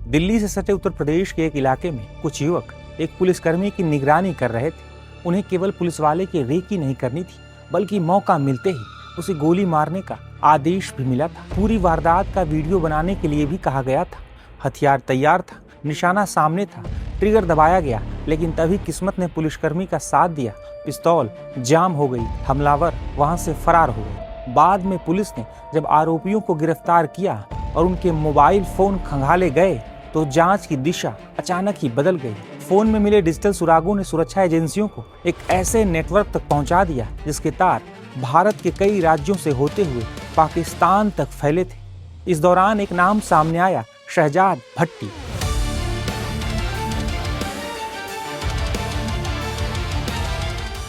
दिल्ली से सटे उत्तर प्रदेश के एक इलाके में कुछ युवक एक पुलिसकर्मी की निगरानी कर रहे थे। उन्हें केवल पुलिस वाले की रेकी नहीं करनी थी, बल्कि मौका मिलते ही उसे गोली मारने का आदेश भी मिला था। पूरी वारदात का वीडियो बनाने के लिए भी कहा गया था। हथियार तैयार था, निशाना सामने था, ट्रिगर दबाया गया, लेकिन तभी किस्मत ने पुलिसकर्मी का साथ दिया। पिस्तौल जाम हो गई, हमलावर वहां से फरार हो गए। बाद में पुलिस ने जब आरोपियों को गिरफ्तार किया और उनके मोबाइल फोन खंगाले गए तो जांच की दिशा अचानक ही बदल गई। फोन में मिले डिजिटल सुरागों ने सुरक्षा एजेंसियों को एक ऐसे नेटवर्क तक पहुंचा दिया जिसके तार भारत के कई राज्यों से होते हुए पाकिस्तान तक फैले थे। इस दौरान एक नाम सामने आया, शहजाद भट्टी।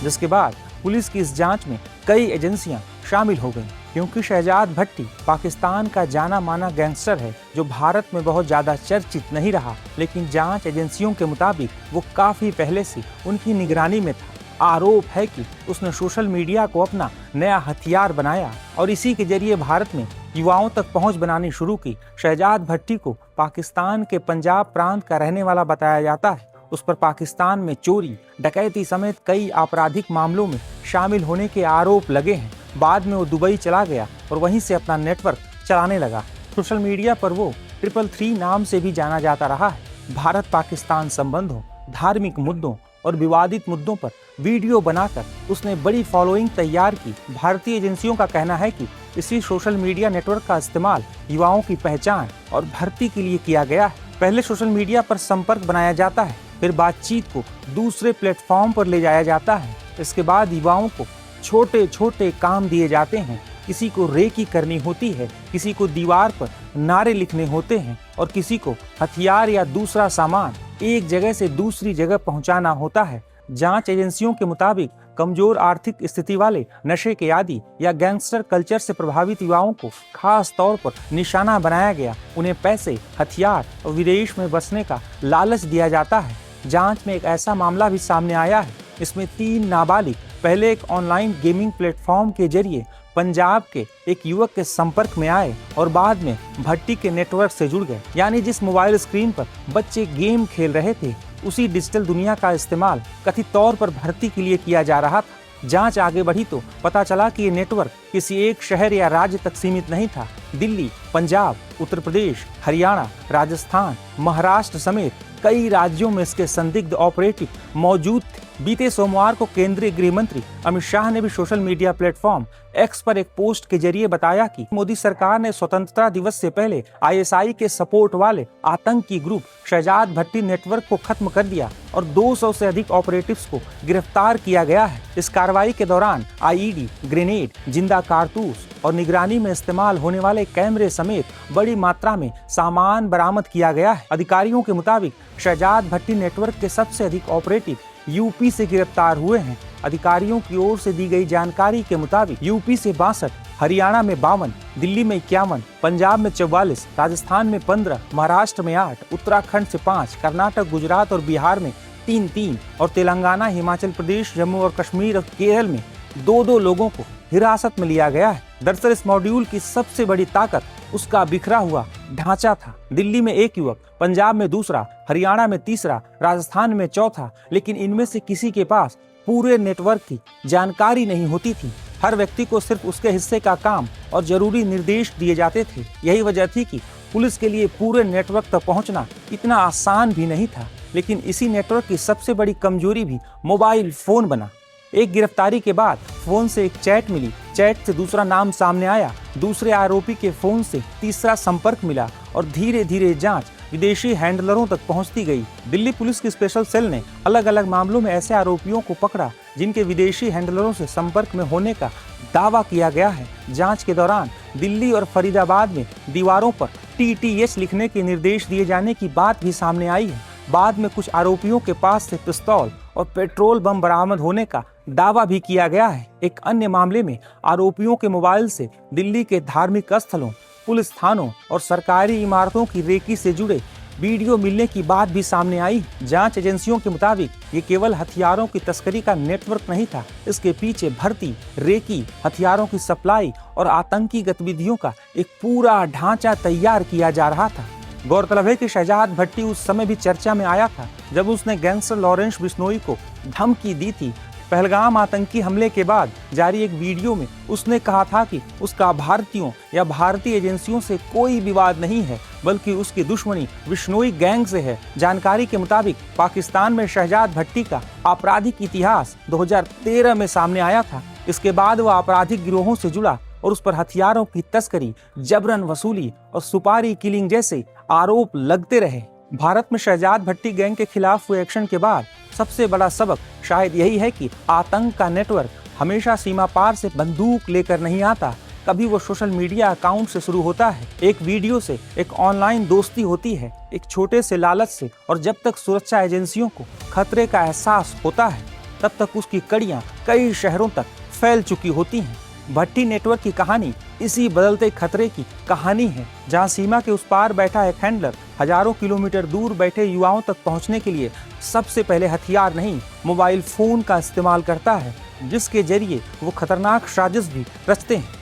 जिसके बाद पुलिस की इस जांच में कई एजेंसियां शामिल हो गईं, क्योंकि शहजाद भट्टी पाकिस्तान का जाना माना गैंगस्टर है जो भारत में बहुत ज्यादा चर्चित नहीं रहा, लेकिन जांच एजेंसियों के मुताबिक वो काफी पहले से उनकी निगरानी में था। आरोप है कि उसने सोशल मीडिया को अपना नया हथियार बनाया और इसी के जरिए भारत में युवाओं तक पहुंच बनानी शुरू की। शहजाद भट्टी को पाकिस्तान के पंजाब प्रांत का रहने वाला बताया जाता है। उस पर पाकिस्तान में चोरी, डकैती समेत कई आपराधिक मामलों में शामिल होने के आरोप लगे हैं। बाद में वो दुबई चला गया और वहीं से अपना नेटवर्क चलाने लगा। सोशल मीडिया पर वो 333 नाम से भी जाना जाता रहा है। भारत पाकिस्तान संबंधों, धार्मिक मुद्दों और विवादित मुद्दों पर वीडियो बनाकर उसने बड़ी फॉलोइंग तैयार की। भारतीय एजेंसियों का कहना है कि इसी सोशल मीडिया नेटवर्क का इस्तेमाल युवाओं की पहचान और भर्ती के लिए किया गया है। पहले सोशल मीडिया पर संपर्क बनाया जाता है, फिर बातचीत को दूसरे प्लेटफॉर्म पर ले जाया जाता है। इसके बाद युवाओं को छोटे छोटे काम दिए जाते हैं। किसी को रेकी करनी होती है, किसी को दीवार पर नारे लिखने होते हैं और किसी को हथियार या दूसरा सामान एक जगह से दूसरी जगह पहुंचाना होता है। जांच एजेंसियों के मुताबिक कमजोर आर्थिक स्थिति वाले, नशे के आदी या गैंगस्टर कल्चर से प्रभावित युवाओं को खास तौर पर निशाना बनाया गया। उन्हें पैसे, हथियार और विदेश में बसने का लालच दिया जाता है। जांच में एक ऐसा मामला भी सामने आया है। इसमें 3 नाबालिग पहले एक ऑनलाइन गेमिंग प्लेटफॉर्म के जरिए पंजाब के एक युवक के संपर्क में आए और बाद में भट्टी के नेटवर्क से जुड़ गए। यानी जिस मोबाइल स्क्रीन पर बच्चे गेम खेल रहे थे, उसी डिजिटल दुनिया का इस्तेमाल कथित तौर पर भर्ती के लिए किया जा रहा था। जांच आगे बढ़ी तो पता चला कि ये नेटवर्क किसी एक शहर या राज्य तक सीमित नहीं था। दिल्ली, पंजाब, उत्तर प्रदेश, हरियाणा, राजस्थान, महाराष्ट्र समेत कई राज्यों में इसके संदिग्ध ऑपरेटिव मौजूद थे। बीते सोमवार को केंद्रीय गृह मंत्री अमित शाह ने भी सोशल मीडिया प्लेटफॉर्म एक्स पर एक पोस्ट के जरिए बताया कि मोदी सरकार ने स्वतंत्रता दिवस से पहले आईएसआई के सपोर्ट वाले आतंकी ग्रुप शहजाद भट्टी नेटवर्क को खत्म कर दिया और 200 से अधिक ऑपरेटिव्स को गिरफ्तार किया गया है। इस कार्रवाई के दौरान आईईडी, ग्रेनेड, जिंदा कारतूस और निगरानी में इस्तेमाल होने वाले कैमरे समेत बड़ी मात्रा में सामान बरामद किया गया है। अधिकारियों के मुताबिक शहजाद भट्टी नेटवर्क के सबसे अधिक ऑपरेटिव यूपी से गिरफ्तार हुए हैं। अधिकारियों की ओर से दी गई जानकारी के मुताबिक यूपी से 62, हरियाणा में 52, दिल्ली में 51, पंजाब में 44, राजस्थान में 15, महाराष्ट्र में 8, उत्तराखंड से 5, कर्नाटक, गुजरात और बिहार में 3-3 और तेलंगाना, हिमाचल प्रदेश, जम्मू और कश्मीर और केरल में 2-2 लोगों को हिरासत में लिया गया है। दरअसल इस मॉड्यूल की सबसे बड़ी ताकत उसका बिखरा हुआ ढांचा था। दिल्ली में 1 युवक, पंजाब में 2रा, हरियाणा में 3रा, राजस्थान में 4था, लेकिन इनमें से किसी के पास पूरे नेटवर्क की जानकारी नहीं होती थी। हर व्यक्ति को सिर्फ उसके हिस्से का काम और जरूरी निर्देश दिए जाते थे। यही वजह थी कि पुलिस के लिए पूरे नेटवर्क तक पहुंचना इतना आसान भी नहीं था। लेकिन इसी नेटवर्क की सबसे बड़ी कमजोरी भी मोबाइल फोन बना। एक गिरफ्तारी के बाद फोन से एक चैट मिली, चैट से दूसरा नाम सामने आया, दूसरे आरोपी के फोन से तीसरा संपर्क मिला और धीरे धीरे जांच विदेशी हैंडलरों तक पहुंचती गई। दिल्ली पुलिस की स्पेशल सेल ने अलग अलग मामलों में ऐसे आरोपियों को पकड़ा जिनके विदेशी हैंडलरों से संपर्क में होने का दावा किया गया है। जांच के दौरान दिल्ली और फरीदाबाद में दीवारों पर TTS लिखने के निर्देश दिए जाने की बात भी सामने आई है। बाद में कुछ आरोपियों के पास से पिस्तौल और पेट्रोल बम बरामद होने का दावा भी किया गया है। एक अन्य मामले में आरोपियों के मोबाइल से दिल्ली के धार्मिक स्थलों, पुलिस थानों और सरकारी इमारतों की रेकी से जुड़े वीडियो मिलने की बात भी सामने आई। जांच एजेंसियों के मुताबिक ये केवल हथियारों की तस्करी का नेटवर्क नहीं था, इसके पीछे भर्ती, रेकी, हथियारों की सप्लाई और आतंकी गतिविधियों का एक पूरा ढांचा तैयार किया जा रहा था। गौरतलब है कि शहजाद भट्टी उस समय भी चर्चा में आया था जब उसने गैंगस्टर लॉरेंस बिश्नोई को धमकी दी थी। पहलगाम आतंकी हमले के बाद जारी एक वीडियो में उसने कहा था कि उसका भारतीयों या भारतीय एजेंसियों से कोई विवाद नहीं है, बल्कि उसकी दुश्मनी बिश्नोई गैंग से है। जानकारी के मुताबिक पाकिस्तान में शहजाद भट्टी का आपराधिक इतिहास 2013 में सामने आया था। इसके बाद वह आपराधिक गिरोहों से जुड़ा और उस पर हथियारों की तस्करी, जबरन वसूली और सुपारी किलिंग जैसे आरोप लगते रहे। भारत में शहजाद भट्टी गैंग के खिलाफ हुए एक्शन के बाद सबसे बड़ा सबक शायद यही है कि आतंक का नेटवर्क हमेशा सीमा पार से बंदूक लेकर नहीं आता। कभी वो सोशल मीडिया अकाउंट से शुरू होता है, एक वीडियो से, एक ऑनलाइन दोस्ती होती है, एक छोटे से लालच से, और जब तक सुरक्षा एजेंसियों को खतरे का एहसास होता है तब तक उसकी कड़ियां कई शहरों तक फैल चुकी होती हैं। भट्टी नेटवर्क की कहानी इसी बदलते खतरे की कहानी है, जहां सीमा के उस पार बैठा एक हैंडलर हजारों किलोमीटर दूर बैठे युवाओं तक पहुंचने के लिए सबसे पहले हथियार नहीं, मोबाइल फोन का इस्तेमाल करता है, जिसके जरिए वो खतरनाक साजिश भी रचते हैं।